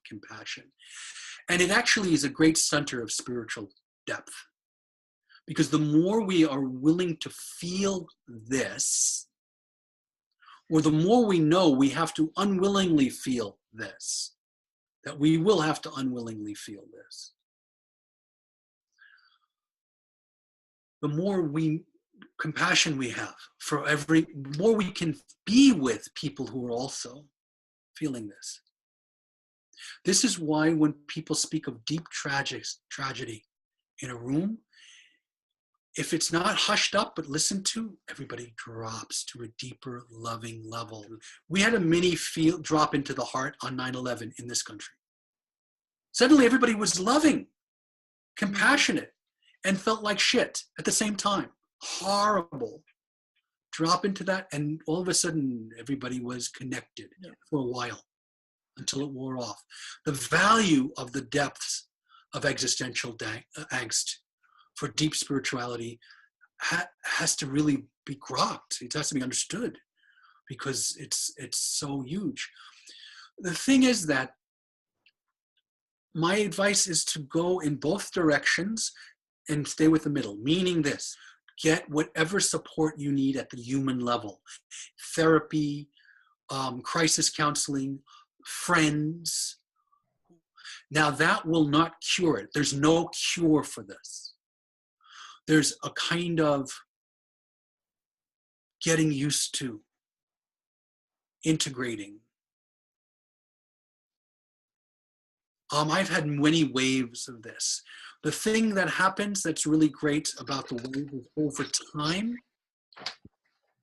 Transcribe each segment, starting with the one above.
compassion. And it actually is a great center of spiritual depth. Because the more we are willing to feel this, or the more we know we have to unwillingly feel this, that we will have to unwillingly feel this, the more compassion we have for the more we can be with people who are also feeling this. This is why when people speak of deep tragedy in a room, if it's not hushed up but listened to, everybody drops to a deeper, loving level. We had a mini drop into the heart on 9/11 in this country. Suddenly everybody was loving, compassionate, and felt like shit at the same time. Horrible. Drop into that, and all of a sudden everybody was connected for a while until it wore off. The value of the depths of existential angst for deep spirituality has to really be grokked. It has to be understood because it's so huge. The thing is that my advice is to go in both directions and stay with the middle, meaning this: get whatever support you need at the human level. Therapy, crisis counseling, friends. Now that will not cure it. There's no cure for this. There's a kind of getting used to, integrating. I've had many waves of this. The thing that happens that's really great about the wave is over time,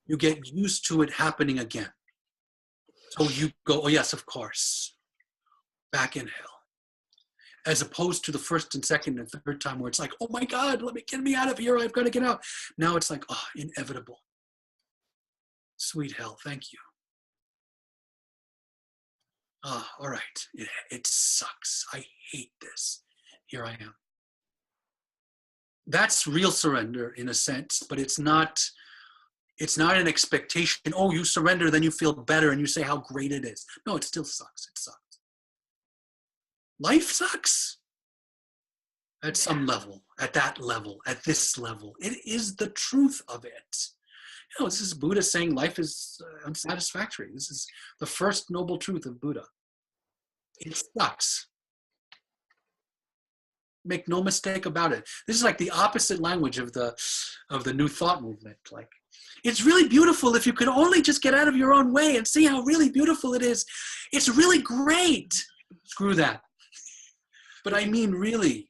you get used to it happening again. So you go, oh yes, of course, back inhale. As opposed to the first and second and third time where it's like, oh my God, get me out of here, I've got to get out. Now it's like, oh, inevitable. Sweet hell, thank you. All right, it sucks. I hate this. Here I am. That's real surrender in a sense, but it's not an expectation. Oh, you surrender, then you feel better and you say how great it is. No, it still sucks. It sucks. Life sucks at some level, at that level, at this level. It is the truth of it. You know, this is Buddha saying life is unsatisfactory. This is the first noble truth of Buddha. It sucks. Make no mistake about it. This is like the opposite language of the New Thought movement. Like, it's really beautiful if you could only just get out of your own way and see how really beautiful it is. It's really great. Screw that. But I mean, really,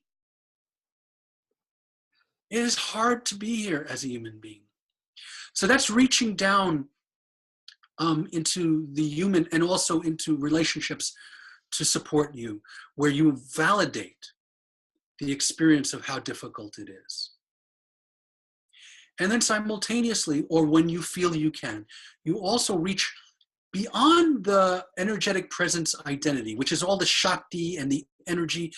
it is hard to be here as a human being. So that's reaching down into the human and also into relationships to support you, where you validate the experience of how difficult it is. And then simultaneously, or when you feel you can, you also reach beyond the energetic presence identity, which is all the Shakti and the energy,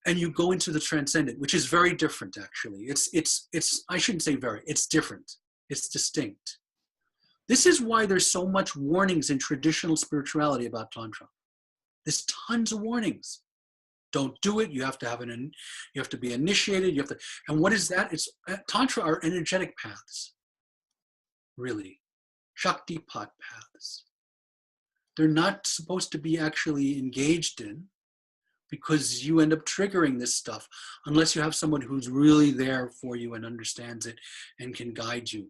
and you go into the transcendent, which is very different, actually. It's I shouldn't say very, it's different. It's distinct. This is why there's so much warnings in traditional spirituality about Tantra. There's tons of warnings. Don't do it. You have to have you have to be initiated. And what is that? It's Tantra are energetic paths, really. Shaktipat paths. They're not supposed to be actually engaged in, because you end up triggering this stuff unless you have someone who's really there for you and understands it and can guide you.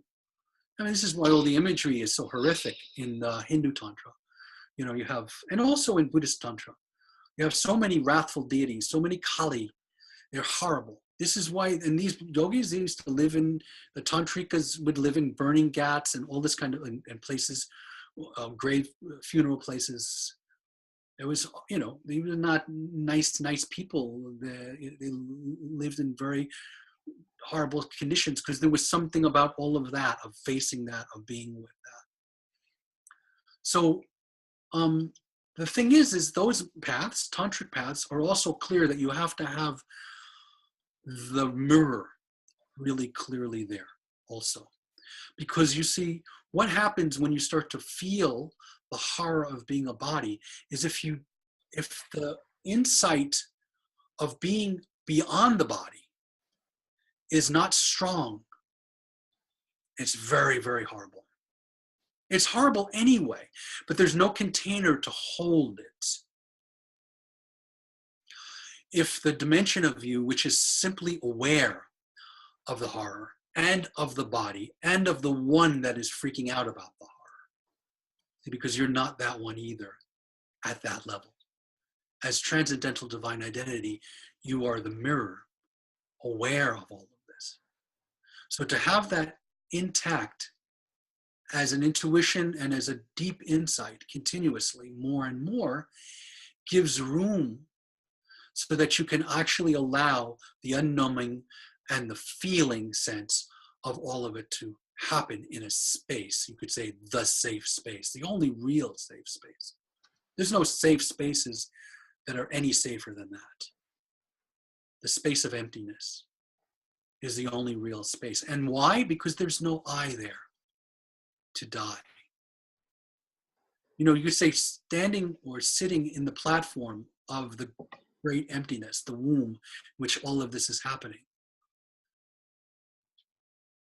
I mean, this is why all the imagery is so horrific in the Hindu Tantra. You know, you have, and also in Buddhist Tantra, you have so many wrathful deities, so many Kali. They're horrible. This is why, and these yogis, they used to live in, the Tantrikas would live in burning ghats and all this kind of, and places, grave funeral places. It was, you know, they were not nice people. They lived in very horrible conditions because there was something about all of that, of facing that, of being with that. So the thing is those paths, tantric paths, are also clear that you have to have the mirror really clearly there also. Because you see, what happens when you start to feel the horror of being a body is if you if the insight of being beyond the body is not strong, it's very, very horrible. It's horrible anyway, but there's no container to hold it. If the dimension of you, which is simply aware of the horror and of the body and of the one that is freaking out about the horror, because you're not that one either at that level. As transcendental divine identity, you are the mirror, aware of all of this. So to have that intact as an intuition and as a deep insight continuously, more and more, gives room so that you can actually allow the unnumbing and the feeling sense of all of it to happen in a space. You could say the safe space, the only real safe space. There's no safe spaces that are any safer than that. The space of emptiness is the only real space. And why? Because there's no I there to die. You know, you could say standing or sitting in the platform of the great emptiness, the womb, which all of this is happening.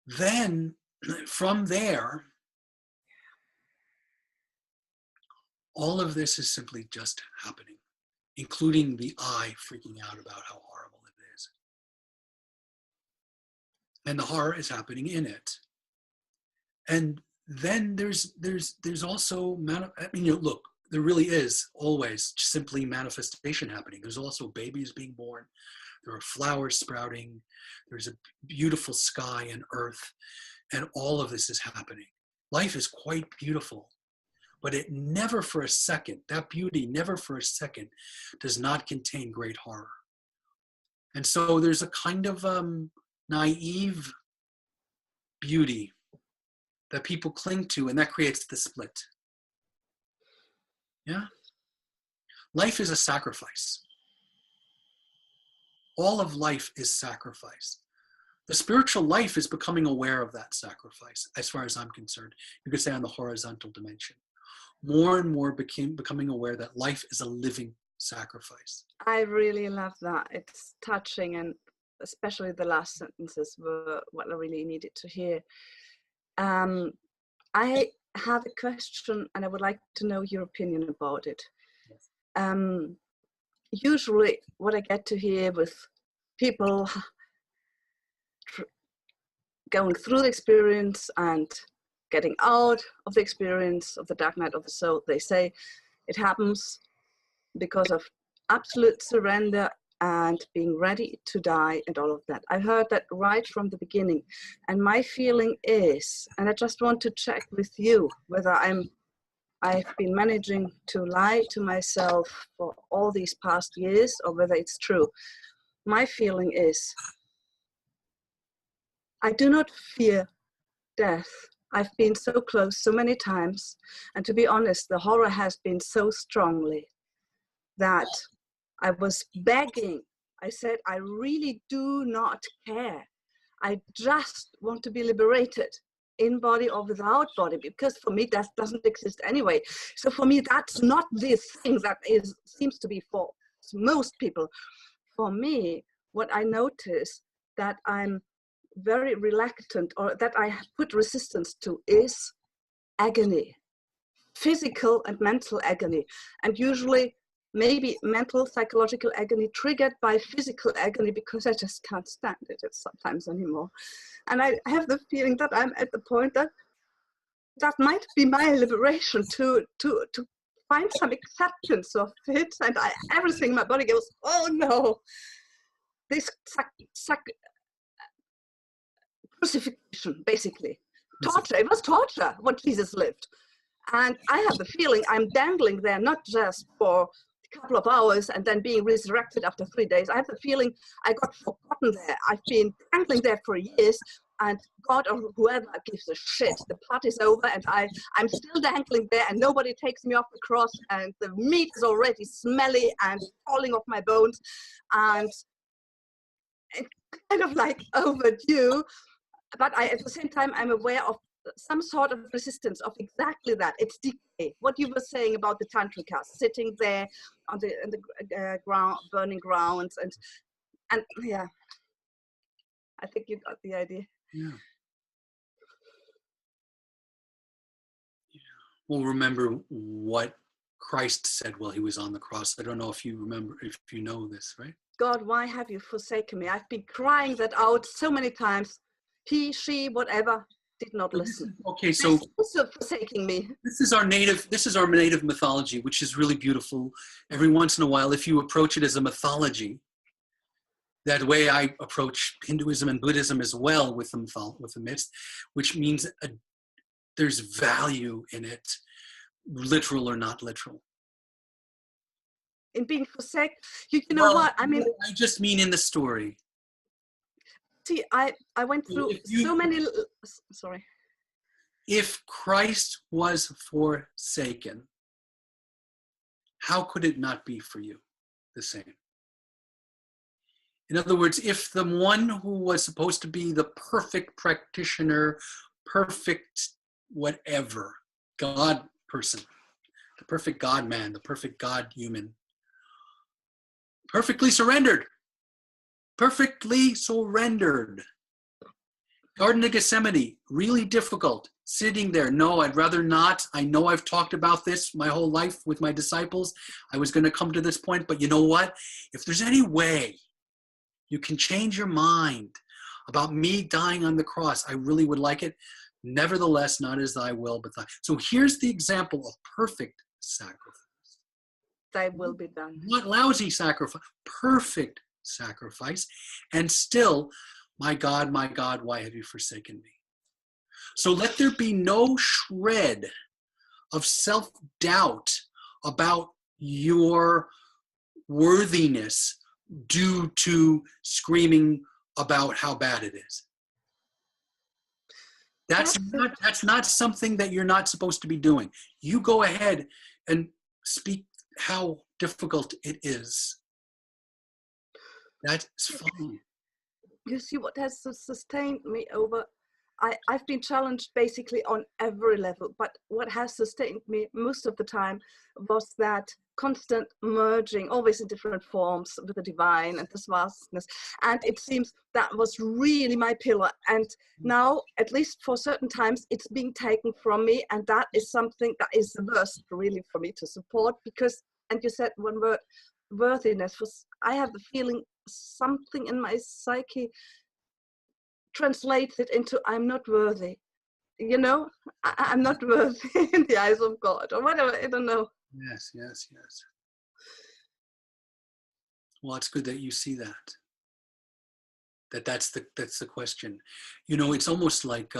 Then, from there, all of this is simply just happening, including the I freaking out about how horrible it is. And the horror is happening in it. And then there's also, look, there really is always simply manifestation happening. There's also babies being born. There are flowers sprouting. There's a beautiful sky and earth. And all of this is happening. Life is quite beautiful. But it never for a second, that beauty never for a second does not contain great horror. And so there's a kind of naive beauty that people cling to, and that creates the split. Yeah? Life is a sacrifice. All of life is sacrifice. The spiritual life is becoming aware of that sacrifice, as far as I'm concerned. You could say on the horizontal dimension. More and more becoming aware that life is a living sacrifice. I really love that. It's touching, and especially the last sentences were what I really needed to hear. I have a question, and I would like to know your opinion about it. Yes. Usually what I get to hear with people going through the experience and getting out of the experience of the dark night of the soul, they say it happens because of absolute surrender and being ready to die and all of that. I heard that right from the beginning. And my feeling is, and I just want to check with you whether I've been managing to lie to myself for all these past years or whether it's true. My feeling is, I do not fear death. I've been so close so many times. And to be honest, the horror has been so strongly that I was begging. I said, I really do not care. I just want to be liberated, in body or without body, because for me, that doesn't exist anyway. So for me, that's not this thing that seems to be for most people. For me, what I notice that I'm very reluctant or that I put resistance to is agony, physical and mental agony. And usually maybe mental, psychological agony triggered by physical agony because I just can't stand it sometimes anymore. And I have the feeling that I'm at the point that might be my liberation to find some acceptance of it. And everything in my body goes, oh no, this crucifixion, basically. Torture, it was torture what Jesus lived. And I have the feeling I'm dangling there, not just for a couple of hours and then being resurrected after 3 days. I have the feeling I got forgotten there. I've been dangling there for years, and God or whoever gives a shit. The plot is over, and I'm still dangling there, and nobody takes me off the cross, and the meat is already smelly and falling off my bones, and it's kind of like overdue. But at the same time, I'm aware of some sort of resistance of exactly that. It's decay. What you were saying about the tantrikas sitting there on the ground, burning grounds, and yeah, I think you got the idea. Yeah. Well, remember what Christ said while he was on the cross. I don't know if you remember, if you know this, right? God, why have you forsaken me? I've been crying that out so many times. He, she, whatever, did not listen. Okay, so also forsaking me. This is our native mythology, which is really beautiful. Every once in a while, if you approach it as a mythology, that way I approach Hinduism and Buddhism as well with the myths, which means there's value in it, literal or not literal. In being forsaken, you know what? I mean, I just mean in the story. See, I went through so many. Sorry. If Christ was forsaken, how could it not be for you the same? In other words, if the one who was supposed to be the perfect practitioner, perfect whatever, God person, the perfect God man, the perfect God human, perfectly surrendered. Garden of Gethsemane, really difficult. Sitting there, no, I'd rather not. I know I've talked about this my whole life with my disciples. I was going to come to this point, but you know what? If there's any way you can change your mind about me dying on the cross, I really would like it. Nevertheless, not as thy will, but thy. So here's the example of perfect sacrifice. Thy will be done. Not lousy sacrifice, perfect sacrifice. And still, my God, why have you forsaken me? So let there be no shred of self-doubt about your worthiness due to screaming about how bad it is. That's not something that you're not supposed to be doing. You go ahead and speak how difficult it is. That's fine. You see, what has sustained me over, I've been challenged basically on every level, but what has sustained me most of the time was that constant merging, always in different forms, with the divine and this vastness. And it seems that was really my pillar. And now, at least for certain times, it's being taken from me. And that is something that is the worst really for me to support, because, and you said one word, worthiness, was, I have the feeling something in my psyche translates it into I'm not worthy. You know, I'm not worthy in the eyes of God or whatever, I don't know. Yes. Well, it's good that you see that. That's the question. You know, it's almost like,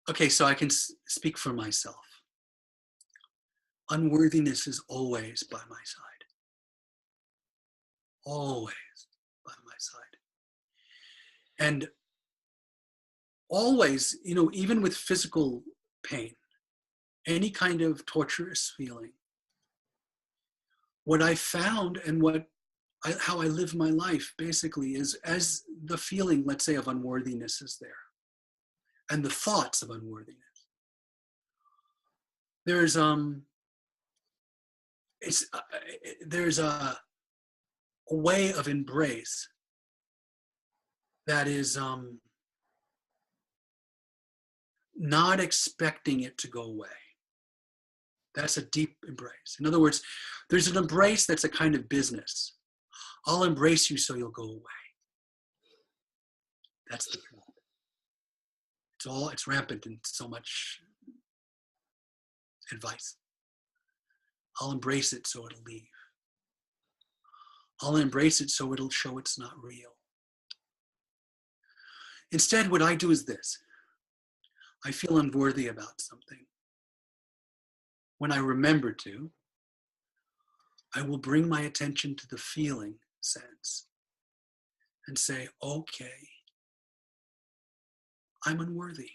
okay, so I can speak for myself. Unworthiness is always by my side. Always by my side. And always, you know, even with physical pain, any kind of torturous feeling, what I found and how I live my life basically is as the feeling, let's say, of unworthiness is there, and the thoughts of unworthiness. There's a way of embrace that is not expecting it to go away. That's a deep embrace. In other words, there's an embrace that's a kind of business. I'll embrace you so you'll go away. That's the trap. It's rampant in so much advice. I'll embrace it so it'll leave. I'll embrace it so it'll show it's not real. Instead, what I do is this. I feel unworthy about something. When I remember to, I will bring my attention to the feeling sense and say, okay, I'm unworthy.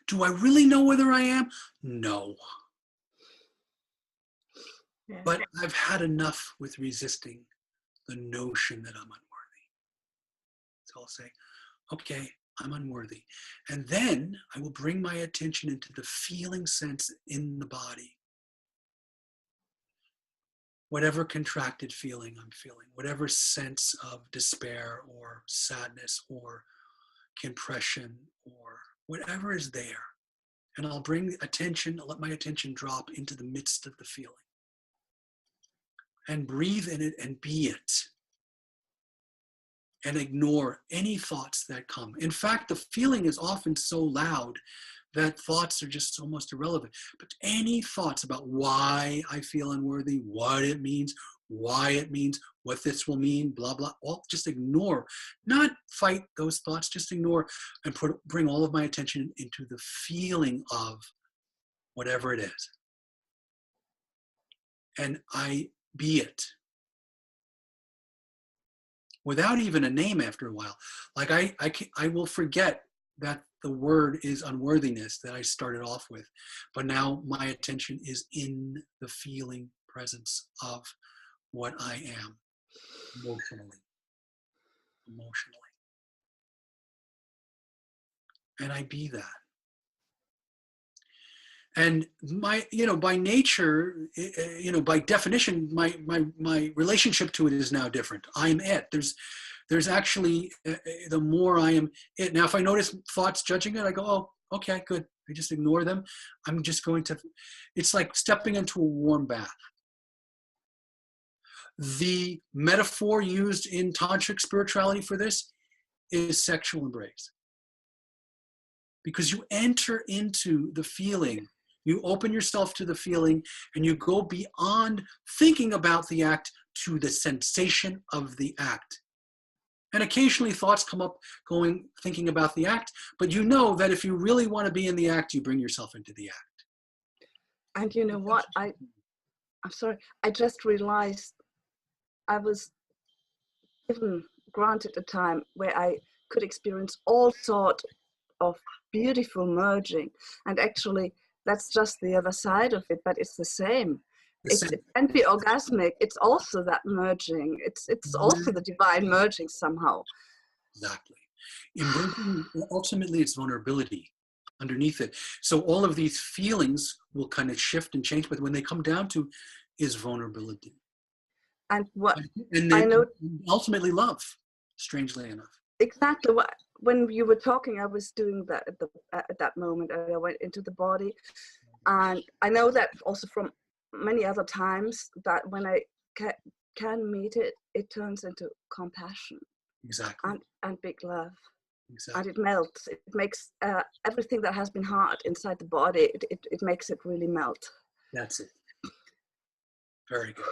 Do I really know whether I am? No. Yeah. But I've had enough with resisting the notion that I'm unworthy. So I'll say, okay, I'm unworthy. And then I will bring my attention into the feeling sense in the body. Whatever contracted feeling I'm feeling, whatever sense of despair or sadness or compression or whatever is there. And I'll bring attention, I'll let my attention drop into the midst of the feeling. And breathe in it and be it. And ignore any thoughts that come. In fact, the feeling is often so loud that thoughts are just almost irrelevant. But any thoughts about why I feel unworthy, what it means, what this will mean, blah, blah, all just ignore. Not fight those thoughts, just ignore and bring all of my attention into the feeling of whatever it is. And I be it. Without even a name after a while. Like I will forget that the word is unworthiness that I started off with. But now my attention is in the feeling presence of what I am emotionally. And I be that. And my, by nature, by definition, my relationship to it is now different. I'm it. There's actually, the more I am it. Now, if I notice thoughts judging it, I go, oh, okay, good. I just ignore them. I'm just going to, it's like stepping into a warm bath. The metaphor used in tantric spirituality for this is sexual embrace. Because you enter into the feeling, you open yourself to the feeling, and you go beyond thinking about the act to the sensation of the act. And occasionally thoughts come up thinking about the act, but you know that if you really want to be in the act, you bring yourself into the act. And you know what? I'm sorry, I just realized I was granted a time where I could experience all sorts of beautiful merging, and actually that's just the other side of it, but it's the same. It can be orgasmic. It's also that merging. It's also the divine merging somehow. Exactly. Ultimately, it's vulnerability underneath it. So all of these feelings will kind of shift and change, but when they come down to is vulnerability. And what and then I know, ultimately love, strangely enough. Exactly. When you were talking, I was doing that at that moment. I went into the body, and I know that also from many other times that when I can meet it, it turns into compassion. Exactly. And big love. Exactly. And it melts. It makes everything that has been hard inside the body. It makes it really melt. That's it. Very good.